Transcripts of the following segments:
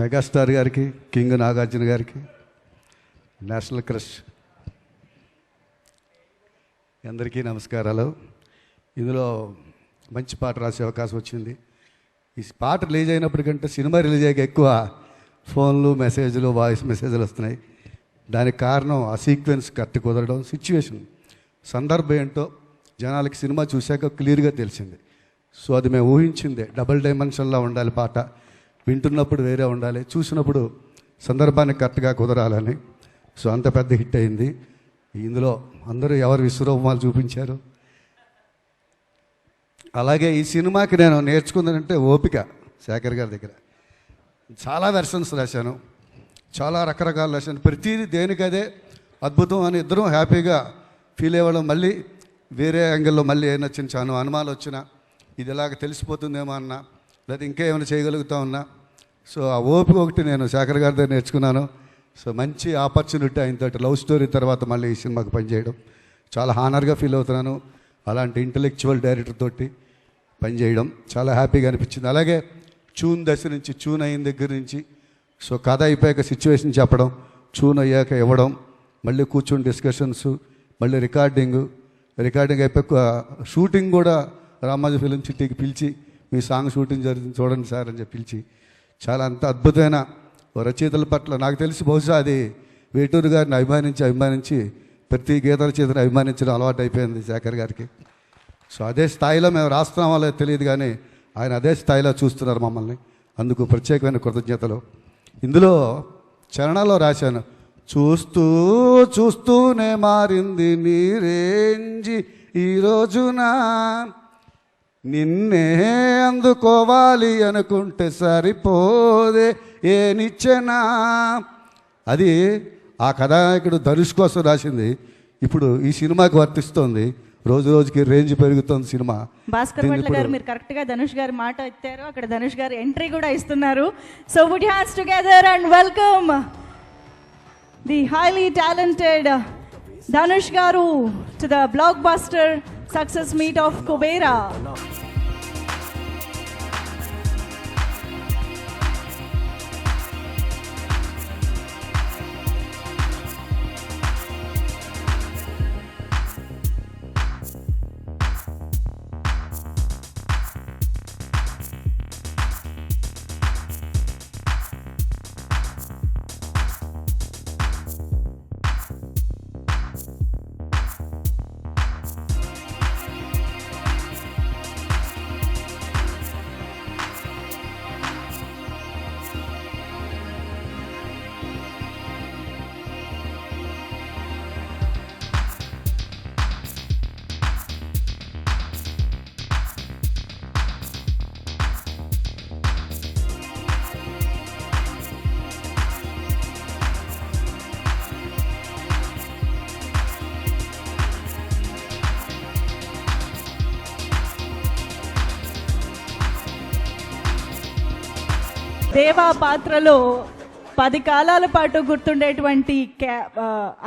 Megastar గారికి, king Nagarjuna గారికి, national crush అందరికీ నమస్కారాలు. ఇందులో మంచి పాట రాసే అవకాశం వచ్చింది. ఈ పాట రిలీజ్ అయినప్పటికంటే సినిమా రిలీజ్ అయ్యాక ఎక్కువ ఫోన్లు, మెసేజ్లు, వాయిస్ మెసేజ్లు వస్తున్నాయి. దానికి కారణం ఆ సీక్వెన్స్ కరెక్ట్ కుదరడం, సిచ్యువేషన్, సందర్భం ఏంటో జనాలకి సినిమా చూశాక క్లియర్గా తెలిసింది. సో అది మేము ఊహించిందే. డబుల్ డైమెన్షన్లో ఉండాలి పాట, వింటున్నప్పుడు వేరే ఉండాలి, చూసినప్పుడు సందర్భానికి కరెక్ట్గా కుదరాలని. సో అంత పెద్ద హిట్ అయింది. ఇందులో అందరూ ఎవరు విశ్వరూపాలు చూపించారు. అలాగే ఈ సినిమాకి నేను నేర్చుకుందంటే ఓపిక. శేఖర్ గారి దగ్గర చాలా వెర్షన్స్ రాశాను, చాలా రకరకాల రాశాను. ప్రతిదీ దేనికదే అద్భుతం అని ఇద్దరం హ్యాపీగా ఫీల్ అవ్వడం. మళ్ళీ వేరే యాంగిల్లో మళ్ళీ ఏమైనా చిన్న చిన్న అనుమానాలు వచ్చినా, ఇది ఇలాగ తెలిసిపోతుందేమో అన్నా, లేదా ఇంకేమైనా చేయగలుగుతా ఉన్నా. సో ఆ ఓపిక ఒకటి నేను శేఖర్ గారి దగ్గర నేర్చుకున్నాను. సో మంచి ఆపర్చునిటీ ఆయనతో లవ్ స్టోరీ తర్వాత మళ్ళీ ఈ సినిమాకి పనిచేయడం చాలా హానర్గా ఫీల్ అవుతున్నాను. అలాంటి ఇంటలెక్చువల్ డైరెక్టర్ తోటి పనిచేయడం చాలా హ్యాపీగా అనిపించింది. అలాగే చూన్ దశ నుంచి, చూన్ అయిన దగ్గర నుంచి, సో కథ అయిపోయాక సిచ్యువేషన్ చెప్పడం, చూన్ అయ్యాక ఇవ్వడం, మళ్ళీ కూర్చొని డిస్కషన్స్, మళ్ళీ రికార్డింగ్ అయిపోయాక షూటింగ్ కూడా రామాజీ ఫిలిం సిటీకి పిలిచి, మీ సాంగ్ షూటింగ్ జరిగింది చూడండి సార్ అని చెప్పి పిలిచి, చాలా అంత అద్భుతమైన రచయితల పట్ల నాకు తెలిసి బహుశా అది వేటూరు గారిని అభిమానించి ప్రతి గీత రచయితను అభిమానించడం అలవాటు అయిపోయింది శేఖర్ గారికి. సో అదే స్థాయిలో మేము రాస్తున్నామో లేదో తెలియదు, కానీ ఆయన అదే స్థాయిలో చూస్తున్నారు మమ్మల్ని. అందుకు ప్రత్యేకమైన కృతజ్ఞతలు. ఇందులో చరణాల్లో రాశాను, చూస్తూ చూస్తూనే మారింది నీ రేంజి ఈ రోజున, నిన్నే అందుకోవాలి అనుకుంటే సరిపోదే ఏ నిచ్చెనా. అది ఆ కథానాయకుడు ధనుష్ కోసం రాసింది. ఇప్పుడు ఈ సినిమాకి వర్తిస్తోంది. రోజు రోజుకి రేంజ్ పెరుగుతుంది సినిమా. భాస్కర్ భట్ల గారు, మీరు కరెక్ట్గా ధనుష్ గారి మాట ఎత్తారు. అక్కడ ధనుష్ గారు ఎంట్రీ కూడా ఇస్తున్నారు. So put your hands together and welcome the highly talented Dhanush గారు to the blockbuster success meet of Kubera. Deva పాత్రలో 10 కాలాల పాటు గుర్తుండేటువంటి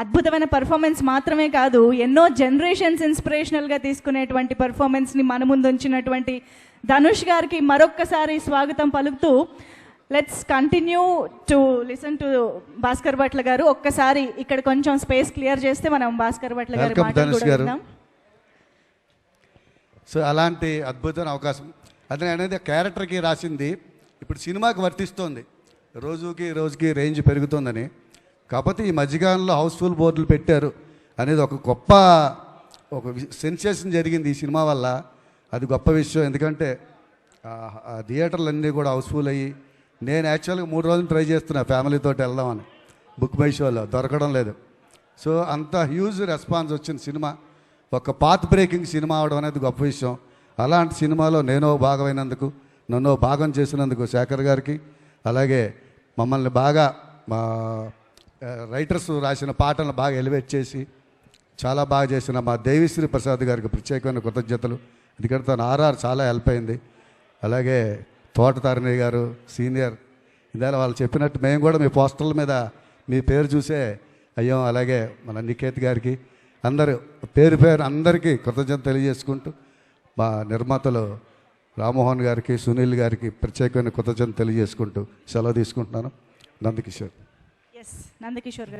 అద్భుతమైన పర్ఫార్మెన్స్ మాత్రమే కాదు, ఎన్నో జనరేషన్స్ ఇన్స్పిరేషనల్గా తీసుకునేటువంటి పర్ఫార్మెన్స్ని మన ముందు ఉంచినటువంటి ధనుష్ గారికి మరొక్కసారి స్వాగతం పలుకుతూ, let's continue to listen to Bhaskar Bhatla గారు. ఒక్కసారి ఇక్కడ కొంచెం స్పేస్ క్లియర్ చేస్తే మనం భాస్కర్ భట్ల గారి మాటలు కూడా విందాం. సో అలాంటి అద్భుతమైన అవకాశం అది అనేది క్యారెక్టర్కి రాసింది. ఇప్పుడు సినిమాకి వర్తిస్తోంది. రోజుకి రేంజ్ పెరుగుతుందని. కాకపోతే ఈ మధ్యకాలంలో హౌస్ఫుల్ బోర్డులు పెట్టారు అనేది ఒక గొప్ప సెన్సేషన్ జరిగింది ఈ సినిమా వల్ల. అది గొప్ప విషయం. ఎందుకంటే థియేటర్లు అన్నీ కూడా హౌస్ఫుల్ అయ్యి, నేను యాక్చువల్గా 3 రోజులు ట్రై చేస్తున్నా ఫ్యామిలీతో వెళ్దామని, బుక్ మై షోలో దొరకడం లేదు. సో అంత హ్యూజ్ రెస్పాన్స్ వచ్చిన సినిమా, ఒక పాత్ బ్రేకింగ్ సినిమా అవడం అనేది గొప్ప విషయం. అలాంటి సినిమాలో నేను భాగమైనందుకు, నన్ను భాగం చేసినందుకు శేఖర్ గారికి, అలాగే మమ్మల్ని బాగా మా రైటర్స్ రాసిన పాటలను బాగా ఎలివేట్ చేసి చాలా బాగా చేసిన మా దేవిశ్రీ ప్రసాద్ గారికి ప్రత్యేకమైన కృతజ్ఞతలు. ఎందుకంటే తను ఆర్ఆర్ చాలా హెల్ప్ అయింది. అలాగే తోట తారిణి గారు సీనియర్, ఇదే వాళ్ళు చెప్పినట్టు మేము కూడా మీ పోస్టర్ల మీద మీ పేరు చూసే అయ్యాం. అలాగే మన నికేత్ గారికి, అందరూ పేరు అందరికీ కృతజ్ఞత తెలియజేసుకుంటూ, మా నిర్మాతలు రామ్మోహన్ గారికి, సునీల్ గారికి ప్రత్యేకమైన కృతజ్ఞతలు తెలియజేసుకుంటూ సెలవు తీసుకుంటున్నాను. నందకిషోర్. ఎస్, నందకిషోర్ గారు.